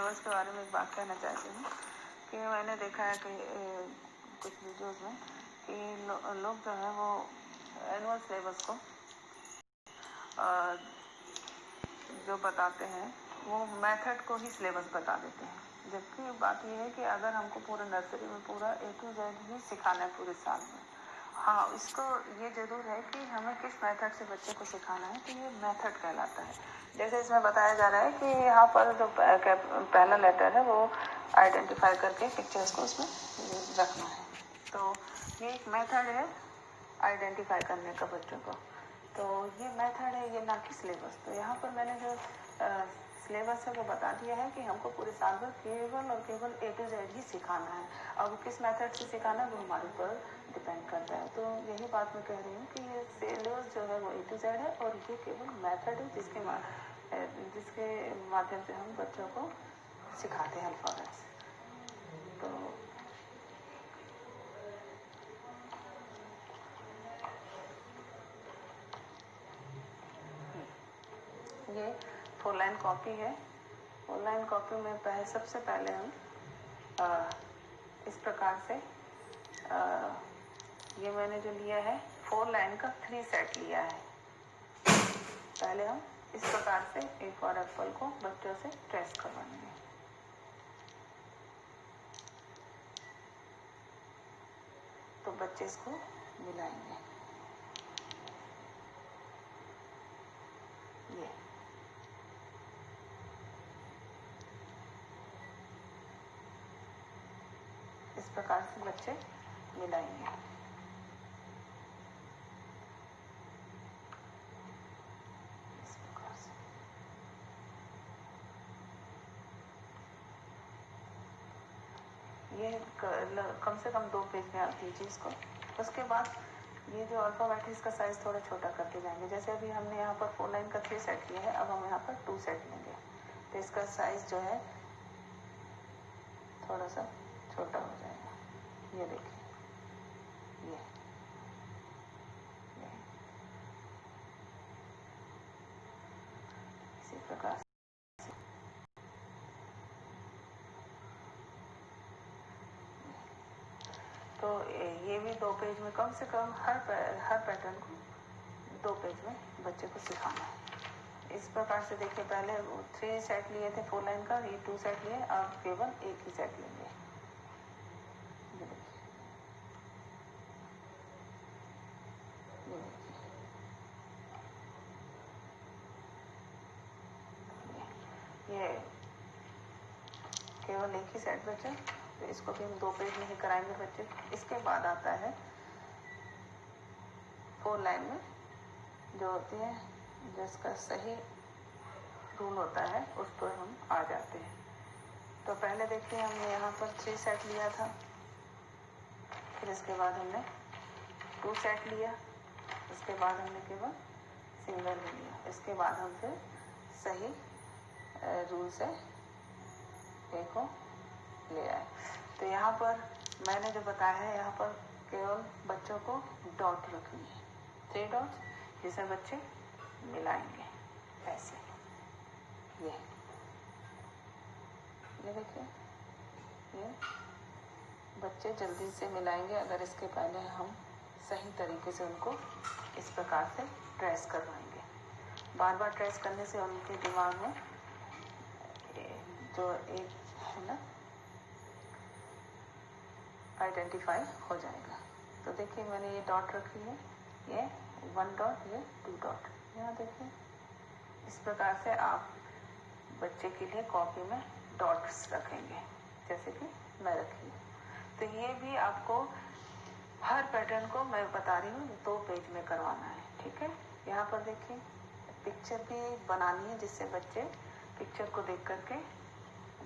Levels के बारे में एक बात कहना चाहती हूँ कि मैंने देखा है कि कुछ वीडियोज़ में कि लोग जो है वो एनुअल सिलेबस को जो बताते हैं वो मेथड को ही सिलेबस बता देते हैं, जबकि बात यह है कि अगर हमको पूरा नर्सरी में पूरा A to Z ही सिखाना है पूरे साल में। हाँ, इसको ये ज़रूर है कि हमें किस मेथड से बच्चे को सिखाना है, तो ये मेथड कहलाता है। जैसे इसमें बताया जा रहा है कि यहाँ पर जो पहला लेटर है वो आइडेंटिफाई करके पिक्चर्स को उसमें रखना है, तो ये एक मेथड है आइडेंटिफाई करने का बच्चों को। तो ये मेथड है, ये ना कि सिलेबस। तो यहाँ पर मैंने जो सिलेबस है वो बता दिया है कि हमको पूरे साल भर केवल और केवल A to Z ही सिखाना है। अब किस मेथड से सिखाना है वो हमारे ऊपर डिपेंड करता है। तो यही बात मैं कह रही हूँ कि ये सिलेबस जो है वो A to Z है और ये केवल मेथड है जिसके माध्यम से हम बच्चों को सिखाते हैं अल्फाबेट्स। तो ये 4 लाइन कॉपी है। 4 लाइन कॉपी में सबसे पहले हम इस प्रकार से ये मैंने जो लिया है 4 लाइन का 3 सेट लिया है। पहले हम इस प्रकार से A फॉर एप्पल को बच्चों से ट्रेस करवाएंगे। तो बच्चे इसको मिलाएंगे। ये इस प्रकार से बच्चे मिलाएंगे। इस प्रकार से ये कम से कम 2 पेज में आप लीजिए इसको। उसके बाद ये जो अल्फाबेट है इसका साइज थोड़ा छोटा करते जाएंगे। जैसे अभी हमने यहाँ पर 4 लाइन का 3 सेट लिया है, अब हम यहाँ पर 2 सेट लेंगे, तो इसका साइज जो है थोड़ा सा छोटा हो जाएगा। ये देखिए, ये इसी प्रकार से तो ये भी 2 पेज में कम से कम हर पैटर्न को 2 पेज में बच्चे को सिखाना है। इस प्रकार से देखिए, पहले 3 सेट लिए थे 4 लाइन का, ये 2 सेट लिए, अब केवल एक ही सेट लेंगे। ये देखिए, ये केवल एक ही सेट बचे, तो इसको भी हम 2 पेज में ही कराएंगे बच्चे। इसके बाद आता है 4 लाइन में जो होती है, जिसका सही रूल होता है, उस पर हम आ जाते हैं। तो पहले देखिए, हमने यहाँ पर 3 सेट लिया था, फिर इसके बाद हमने 2 सेट लिया, इसके बाद हमने केवल सिंगल लिया, इसके बाद हम फिर सही रूल से ए को ले आए। तो यहाँ पर मैंने जो बताया है, यहाँ पर केवल बच्चों को डॉट रखनी है, 3 डॉट्स, जिसे बच्चे मिलाएंगे ऐसे। ये देखिए, ये बच्चे जल्दी से मिलाएंगे अगर इसके पहले हम सही तरीके से उनको इस प्रकार से ट्रेस करवाएंगे। बार बार ट्रेस करने से उनके दिमाग में जो एक है ना, आइडेंटिफाई हो जाएगा। तो देखिए, मैंने ये डॉट रखी है, ये 1 डॉट, ये 2 डॉट। यहाँ देखिए, इस प्रकार से आप बच्चे के लिए कॉपी में डॉट्स रखेंगे, जैसे कि मैं रखी हूँ। तो ये भी आपको हर पैटर्न को मैं बता रही हूँ 2 पेज में करवाना है, ठीक है। यहाँ पर देखिए, पिक्चर भी बनानी है जिससे बच्चे पिक्चर को देख करके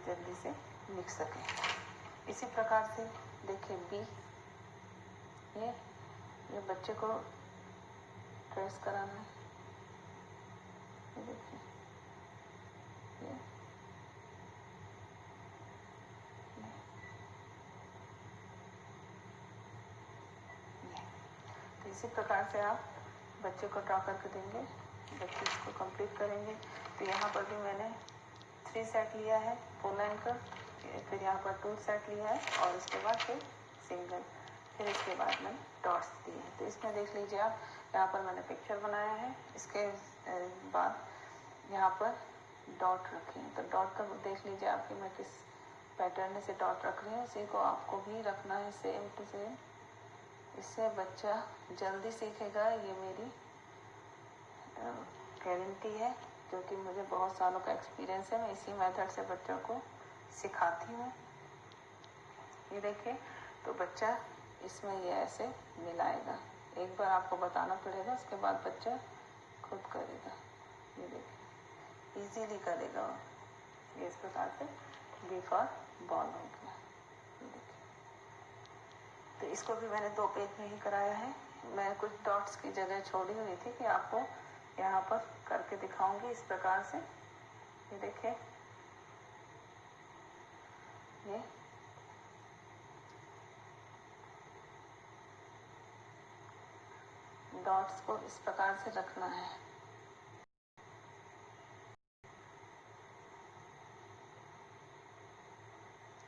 जल्दी से लिख सकें। इसी प्रकार से देखिए, बी, ये बच्चे को ट्रेस कराना है। ये देखिए, तो इसी प्रकार से आप बच्चे को ड्रॉ करके देंगे, बच्चे इसको कंप्लीट करेंगे। तो यहाँ पर भी मैंने 3 सेट लिया है 4 लाइन का, फिर यहाँ पर 2 सेट लिया है और उसके बाद फिर सिंगल, फिर इसके बाद मैंने डॉट्स दिए हैं। तो इसमें देख लीजिए आप, यहाँ पर मैंने पिक्चर बनाया है, इसके बाद यहाँ पर डॉट रखे हैं। तो डॉट का देख लीजिए आपकी मैं किस पैटर्न से डॉट रख रही हूँ, उसी को आपको भी रखना है सेम टू सेम। इससे बच्चा जल्दी सीखेगा, ये मेरी गारंटी है, क्योंकि मुझे बहुत सालों का एक्सपीरियंस है। मैं इसी मेथड से बच्चों को सिखाती हूँ। ये देखिए, तो बच्चा इसमें ये ऐसे मिलाएगा। एक बार आपको बताना पड़ेगा, उसके बाद बच्चा खुद करेगा। ये देखिए इजीली करेगा। ये इस प्रकार से बी फॉर बॉल हो गया। ये देखिए, तो इसको भी मैंने 2 पेज में ही कराया है। मैं कुछ डॉट्स की जगह छोड़ी हुई थी कि आपको यहाँ पर करके दिखाऊंगी इस प्रकार से। ये देखिए, ये डॉट्स को इस प्रकार से रखना है।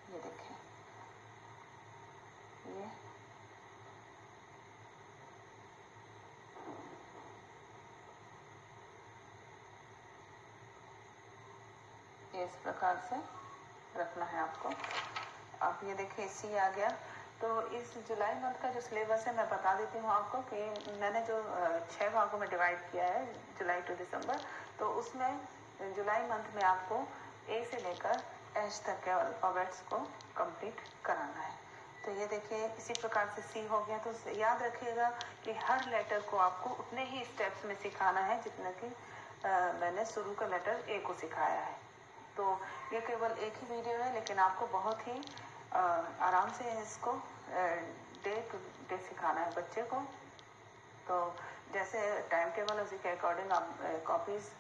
ये देखिए, ये इस प्रकार से रखना है आपको। अब ये देखिए सी आ गया। तो इस जुलाई मंथ का जो सिलेबस है मैं बता देती हूँ आपको कि मैंने जो 6 भागों में डिवाइड किया है, जुलाई टू दिसंबर। तो उसमें जुलाई मंथ में आपको ए से लेकर एच तक के अल्फाबेट्स को कंप्लीट कराना है। तो ये देखिए इसी प्रकार से सी हो गया। तो याद रखिएगा कि हर लेटर को आपको उतने ही स्टेप्स में सिखाना है जितने कि मैंने शुरू का लेटर ए को सिखाया है। तो ये केवल एक ही वीडियो है, लेकिन आपको बहुत ही आराम से इसको डे टू डे सिखाना है बच्चे को। तो जैसे टाइम टेबल उसी के अकॉर्डिंग आप कॉपीज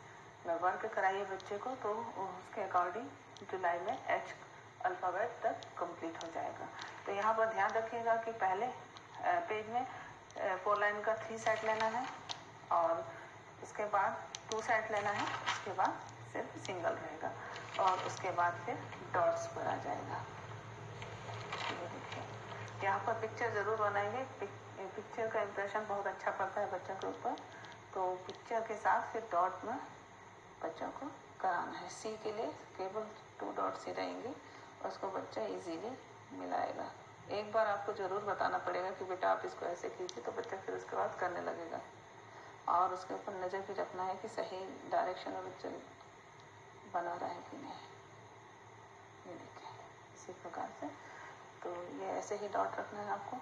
में वर्क कराइए बच्चे को, तो उसके अकॉर्डिंग जुलाई में एच अल्फ़ाबेट तक कंप्लीट हो जाएगा। तो यहाँ पर ध्यान रखिएगा कि पहले पेज में 4 लाइन का 3 सेट लेना है और उसके बाद 2 सेट लेना है, उसके बाद सिर्फ सिंगल रहेगा और उसके बाद फिर डॉट्स पर आ जाएगा। ये देखिए, यहाँ पर पिक्चर ज़रूर बनाएंगे। पिक्चर का इम्प्रेशन बहुत अच्छा पड़ता है बच्चों के ऊपर। तो पिक्चर के साथ फिर डॉट में बच्चों को कराना है। सी के लिए केवल 2 डॉट्स ही रहेंगे, उसको बच्चा इजीली मिलाएगा। एक बार आपको ज़रूर बताना पड़ेगा कि बेटा आप इसको ऐसे कीजिए, तो बच्चा फिर उसके बाद करने लगेगा। और उसके ऊपर नज़र भी रखना है कि सही डायरेक्शन में बच्चा बना रहा है कि नहीं। ये देखिए इसी प्रकार से। तो ये ऐसे ही डॉट रखना है आपको।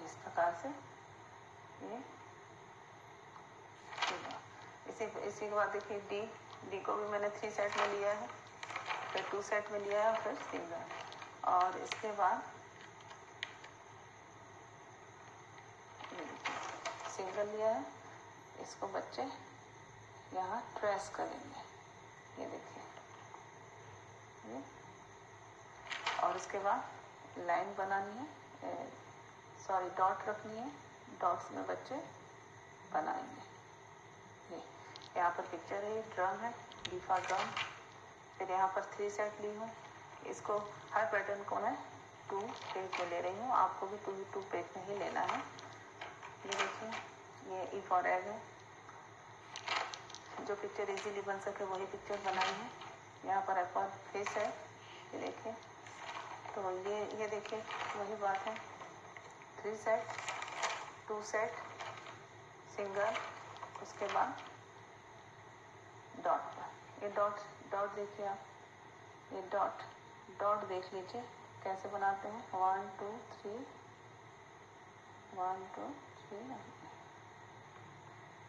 इस प्रकार से ये इसी के बाद देखिए डी को भी मैंने 3 सेट में लिया है, फिर 2 सेट में लिया है और फिर सिंगल। और इसके बाद सिंगल लिया है, इसको बच्चे यहाँ ट्रेस करेंगे। ये देखिए ये, और उसके बाद लाइन बनानी है, सॉरी डॉट रखनी है। डॉट्स में बच्चे बनाएंगे। ये यहाँ पर पिक्चर है, ड्रम है, डी फॉर ड्रम। फिर यहाँ पर 3 सेट ली हूँ। इसको हर पैटर्न को मैं 2 पेज में ले रही हूँ, आपको भी 2 पेज में ही लेना है। ये देखिए ये ई फॉर एग है, जो पिक्चर इजीली बन सके वही पिक्चर बनाई है। यहाँ पर एफ फॉर फिश है, ये देखिए। तो ये देखिए वही बात है, 3 सेट 2 सेट सिंगल, उसके बाद डॉट पर। ये डॉट देखिए आप, ये डॉट देख लीजिए कैसे बनाते हैं। 1 2 3 1 2 3।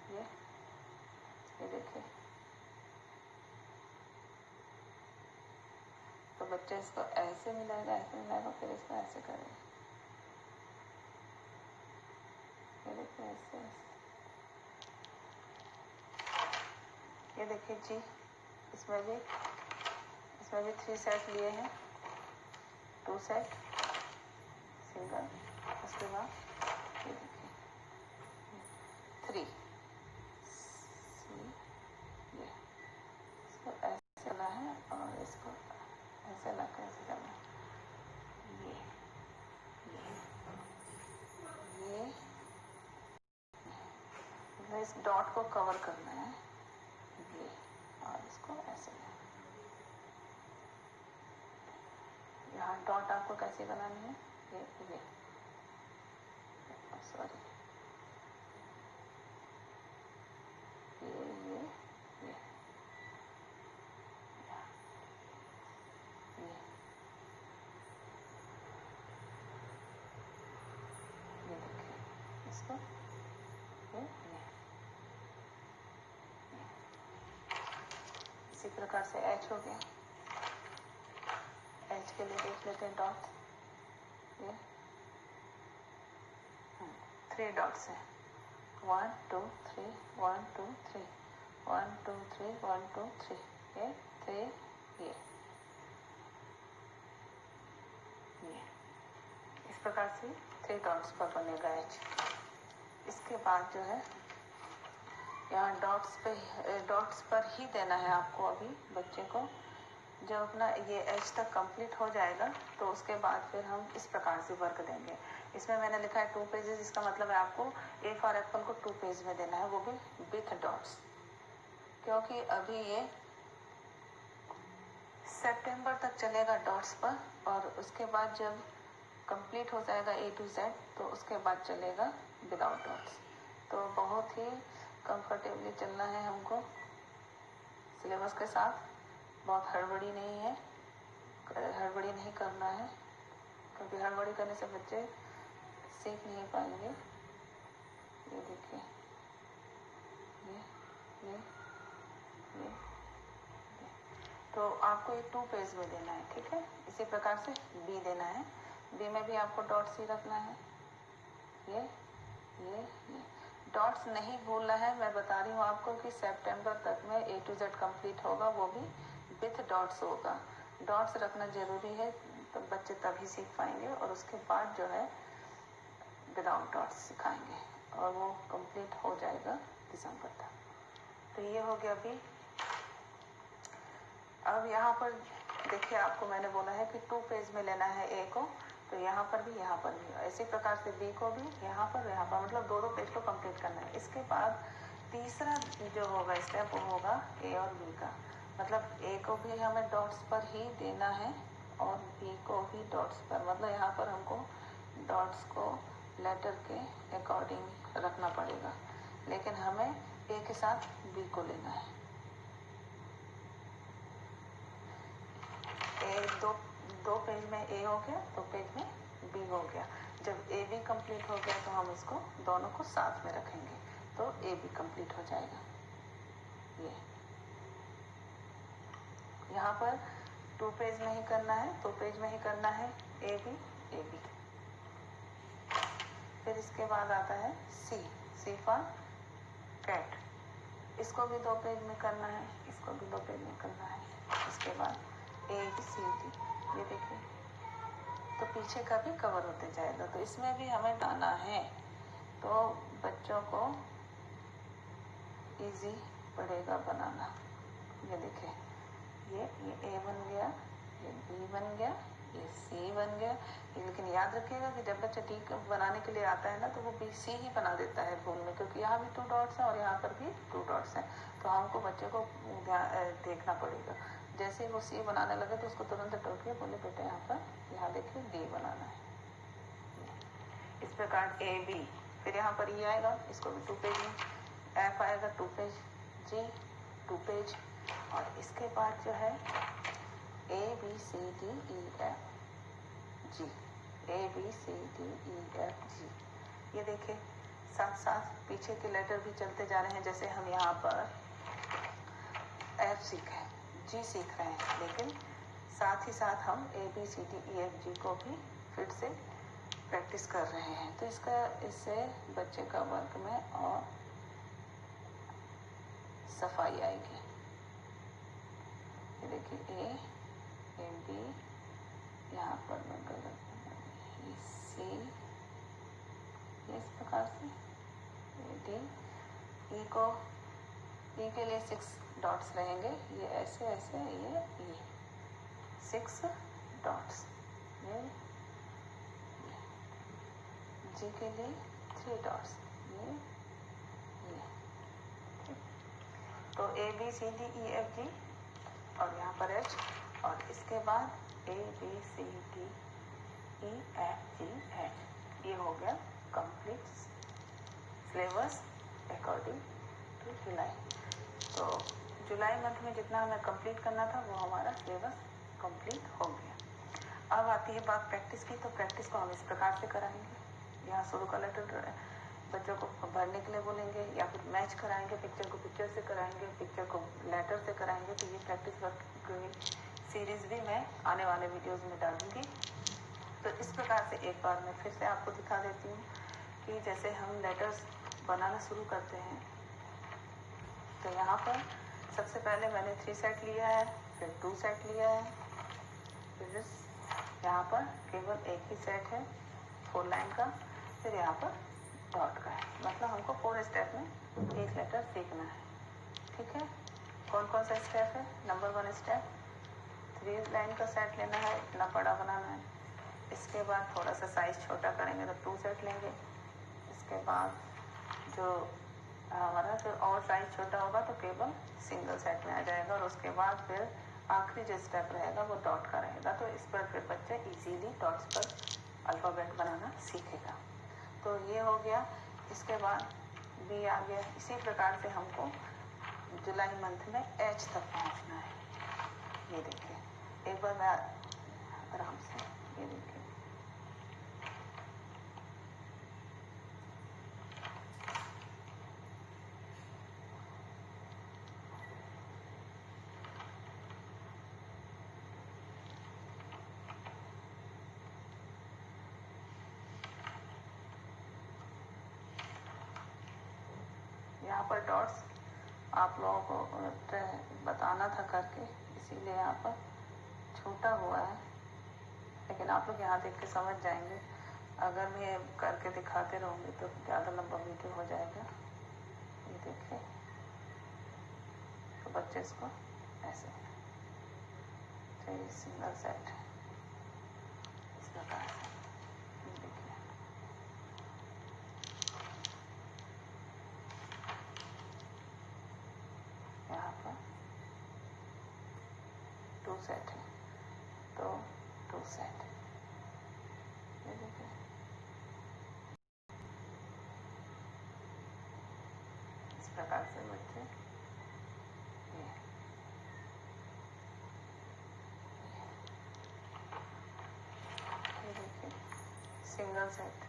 ये देखिए, तो बच्चे इसको ऐसे मिलाएगा, फिर इसको ऐसे करेगा। ये देखिए ऐसे। ये देखिए जी, इसमें भी 3 सेट लिए हैं। 2 सेट सिंगल, उसके बाद ये देखिए 3 ये इसको ऐसे करना है और इसको ऐसे ला कर ऐसे करना है, ये इस डॉट को कवर करना है ये, और इसको ऐसे यहाँ डॉट आपको कैसे बनानी है, ये सॉरी ये देखिए इसको इसी प्रकार से एच हो गया। एच के लिए देख लेते हैं डॉट, ये 3 डॉट्स है, 1 2 3 1 2 3 1 2 3 1 2 3 ये 3 ये इस प्रकार से 3 डॉट्स पर बनेगा एच। इसके बाद जो है यहाँ डॉट्स पर ही देना है आपको अभी बच्चे को। जब अपना ये एच तक कंप्लीट हो जाएगा तो उसके बाद फिर हम इस प्रकार से वर्क देंगे। इसमें मैंने लिखा है 2 पेजेस, इसका मतलब है आपको ए फॉर एप्पल को 2 पेज में देना है, वो भी विथ डॉट्स, क्योंकि अभी ये सितंबर तक चलेगा डॉट्स पर, और उसके बाद जब कंप्लीट हो जाएगा A to Z तो उसके बाद चलेगा विदाउट डॉट्स। तो बहुत ही कंफर्टेबली चलना है हमको सिलेबस के साथ, बहुत हड़बड़ी नहीं है, हड़बड़ी नहीं करना है, क्योंकि हड़बड़ी करने से बच्चे सीख नहीं पाएंगे। ये देखिए ये तो आपको ये 2 पेज में देना है, ठीक है। इसी प्रकार से बी देना है, बी में भी आपको डॉट्स ही रखना है। ये डॉट्स नहीं भूलना है, मैं बता रही हूँ आपको कि सितंबर तक में A to Z कंप्लीट होगा, वो भी विथ डॉट्स होगा। डॉट्स रखना जरूरी है, तो बच्चे तभी सीख पाएंगे, और उसके बाद जो है विदाउट डॉट्स सिखाएंगे, और वो कंप्लीट हो जाएगा दिसंबर तक। तो ये हो गया बी। अब यहाँ पर देखिए, आपको मैंने बोला है कि 2 पेज में लेना है ए को, तो यहाँ पर भी इसी प्रकार से बी को भी यहाँ पर मतलब 2-2 पेज को कंप्लीट करना है। इसके बाद तीसरा जो होगा स्टेप वो होगा ए और बी का, मतलब ए को भी हमें डॉट्स पर ही देना है और बी को भी डॉट्स पर, मतलब यहाँ पर हमको डॉट्स को लेटर के अकॉर्डिंग रखना पड़ेगा, लेकिन हमें ए के साथ बी को लेना है। दो पेज में ए हो गया, 2 पेज में बी हो गया। जब ए बी कंप्लीट हो गया तो हम इसको दोनों को साथ में रखेंगे, तो ए बी कंप्लीट हो जाएगा। ये यहाँ पर 2 पेज में ही करना है, 2 पेज में ही करना है ए बी। फिर इसके बाद आता है सी फॉर कैट, इसको भी 2 पेज में करना है, इसको भी 2 पेज में करना है। इसके बाद ए बी सी डी, ये देखिए, तो पीछे का भी कवर होते जाएगा, तो इसमें भी हमें डालना है, तो बच्चों को इजी पड़ेगा बनाना। ये देखिए, ये ए बन गया, ये बी बन गया, ये सी बन गया। लेकिन याद रखिएगा कि जब बच्चा टी बनाने के लिए आता है ना, तो वो बी सी ही बना देता है भूल में, क्योंकि यहाँ भी 2 डॉट्स हैं और यहाँ पर भी 2 डॉट्स हैं, तो हमको बच्चे को देखना पड़ेगा। जैसे ही वो सी बनाने लगे तो उसको तुरंत टोकिए, बोले बेटे यहाँ देखिए डी बनाना है। इस प्रकार ए बी, फिर यहाँ पर ई आएगा, इसको भी 2 पेज में, एफ आएगा 2 पेज, जी 2 पेज, और इसके बाद जो है A B C D E F G, A B C D E F G. ये देखिए, साथ साथ पीछे के लेटर भी चलते जा रहे हैं। जैसे हम यहाँ पर एफ सीखे, जी सीख रहे हैं, लेकिन साथ ही साथ हम A B C D E F G को भी फिर से प्रैक्टिस कर रहे हैं, तो इससे बच्चे का वर्क में और सफाई आएगी। ये देखिए, ए बी यहाँ पर मैं गलत सी, इस प्रकार से डी, ई को, ई के लिए 6 डॉट्स रहेंगे, ये ऐसे ऐसे, ये 6 डॉट्स, ये जी के लिए 3 डॉट्स, ये तो A B C D E F G और यहाँ पर एच, और इसके बाद A B C D E F G H. ये हो गया complete syllabus according to July. तो जुलाई मंथ में जितना हमें कंप्लीट करना था वो हमारा सिलेबस कंप्लीट हो गया। अब आती है बात प्रैक्टिस की। तो प्रैक्टिस को हम इस प्रकार से कराएंगे, यहाँ शुरू का लेटर बच्चों को भरने के लिए बोलेंगे, या फिर मैच कराएंगे, पिक्चर को पिक्चर से कराएंगे, पिक्चर को लेटर से कराएंगे। तो ये प्रैक्टिस वर्क की सीरीज भी मैं आने वाले वीडियोस में डालूंगी। तो इस प्रकार से एक बार मैं फिर से आपको दिखा देती हूँ कि जैसे हम लेटर्स बनाना शुरू करते हैं। तो यहाँ पर सबसे पहले मैंने 3 सेट लिया है, फिर 2 सेट लिया है, फिर यहाँ पर केवल एक ही सेट है 4 लाइन का, फिर यहाँ पर डॉट का है। मतलब हमको 4 स्टेप में एक लेटर सीखना है। ठीक है, कौन कौन सा स्टेप है? नंबर 1 स्टेप 3 लाइन का सेट लेना है, इतना बड़ा बनाना है। इसके बाद थोड़ा सा साइज छोटा करेंगे तो 2 सेट लेंगे। इसके बाद जो हमारा जो और साइज छोटा होगा तो केवल सिंगल सेट में आ जाएगा, और उसके बाद फिर आखिरी जो स्टेप रहेगा वो डॉट का रहेगा। तो इस पर फिर बच्चा इजीली डॉट्स पर अल्फ़ाबेट बनाना सीखेगा। तो ये हो गया। इसके बाद बी आ गया। इसी प्रकार से हमको जुलाई मंथ में एच तक पहुंचना है। ये देखिए, एक बार मैं आराम से, ये देखिए, यहाँ पर डॉट्स आप लोगों को बताना था करके, इसीलिए यहाँ पर छोटा हुआ है, लेकिन आप लोग यहाँ देख के समझ जाएंगे। अगर मैं करके दिखाते रहूँगी तो ज़्यादा लंबा वीडियो हो जाएगा। ये देखिए, तो बच्चे इसको ऐसे, तो ये सिंगल सेट इस प्रकार से, देखिए यहाँ पर 2 सेट है, तो 2 सेट, ये देखिए इस प्रकार से बच्चे ये देखिए सिंगल सेट,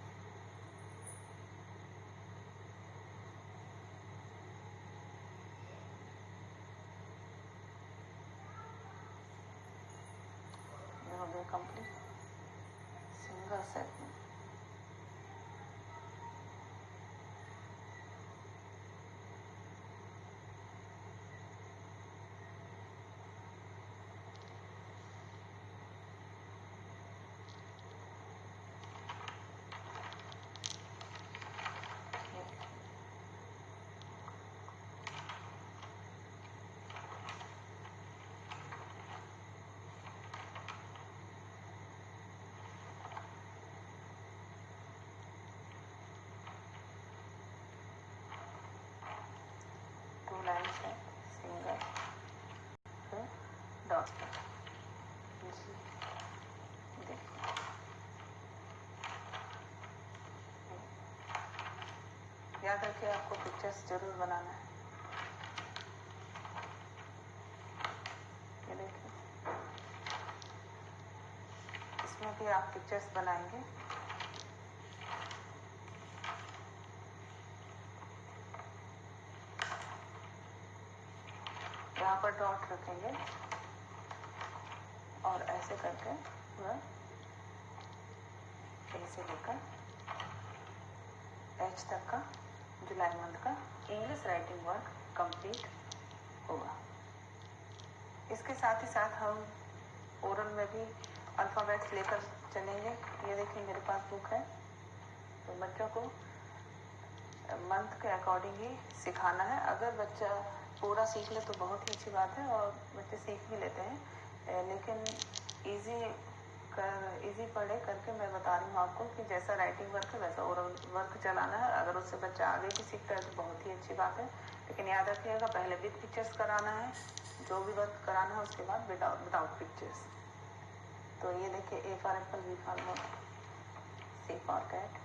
ये हो गया कंप्लीट सिंगल सेट में। लाइन है सिंगल, फिर डॉट, जी देखिए याद रखिए आपको पिक्चर्स जरूर बनाना है। ये देखिए, इसमें भी आप पिक्चर्स बनाएंगे। यहाँ पर डॉट रखेंगे और ऐसे करके वह ऐसे लेकर एच तक का जुलाई मंथ का इंग्लिश राइटिंग वर्क कंप्लीट होगा। इसके साथ ही साथ हम ओरल में भी अल्फ़ाबेट्स लेकर चलेंगे। ये देखिए मेरे पास बुक है, तो बच्चों को मंथ के अकॉर्डिंग ही सिखाना है। अगर बच्चा पूरा सीख ले तो बहुत ही अच्छी बात है, और बच्चे सीख भी लेते हैं, लेकिन इजी पढ़े करके मैं बता रही हूँ आपको कि जैसा राइटिंग वर्क है वैसा ओरल वर्क चलाना है। अगर उससे बच्चा आगे भी सीखता है तो बहुत ही अच्छी बात है, लेकिन याद रखिएगा पहले विद पिक्चर्स कराना है, जो भी वर्क कराना है उसके बाद विदाउट पिक्चर्स। तो ये देखिए, A for apple, B for ball, C for cat,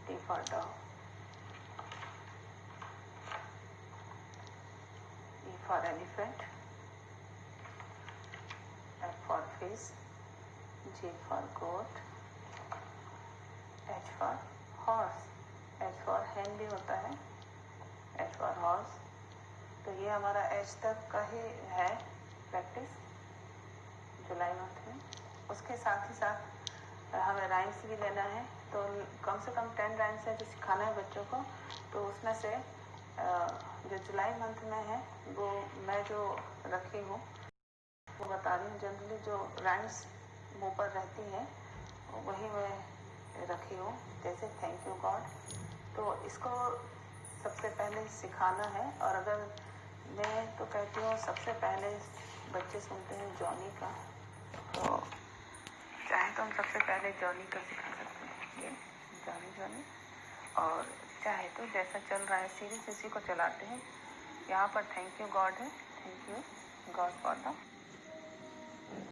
D for dog, E for elephant, F for fish, G for goat, H for horse, H for hen भी होता है, H for horse। तो ये हमारा H तक का ही है practice जुलाई month में। उसके साथ ही साथ हमें राइम्स भी लेना है, तो कम से कम 10 राइम्स है जो सिखाना है बच्चों को। तो उसमें से जो जुलाई मंथ में है वो मैं जो रखी हूँ वो बता रही हूँ। जनरली जो राइम्स मुँह पर रहती हैं वही मैं रखी हूँ, जैसे थैंक यू गॉड। तो इसको सबसे पहले सिखाना है, और अगर मैं तो कहती हूँ सबसे पहले बच्चे सुनते हैं जॉनी का, तो चाहे तो हम सबसे पहले जॉनी का सिखा सकते हैं, ये जॉनी जॉनी। और चाहे तो जैसा चल रहा है सीरीज इसी को चलाते हैं। यहाँ पर थैंक यू गॉड है, thank you God for the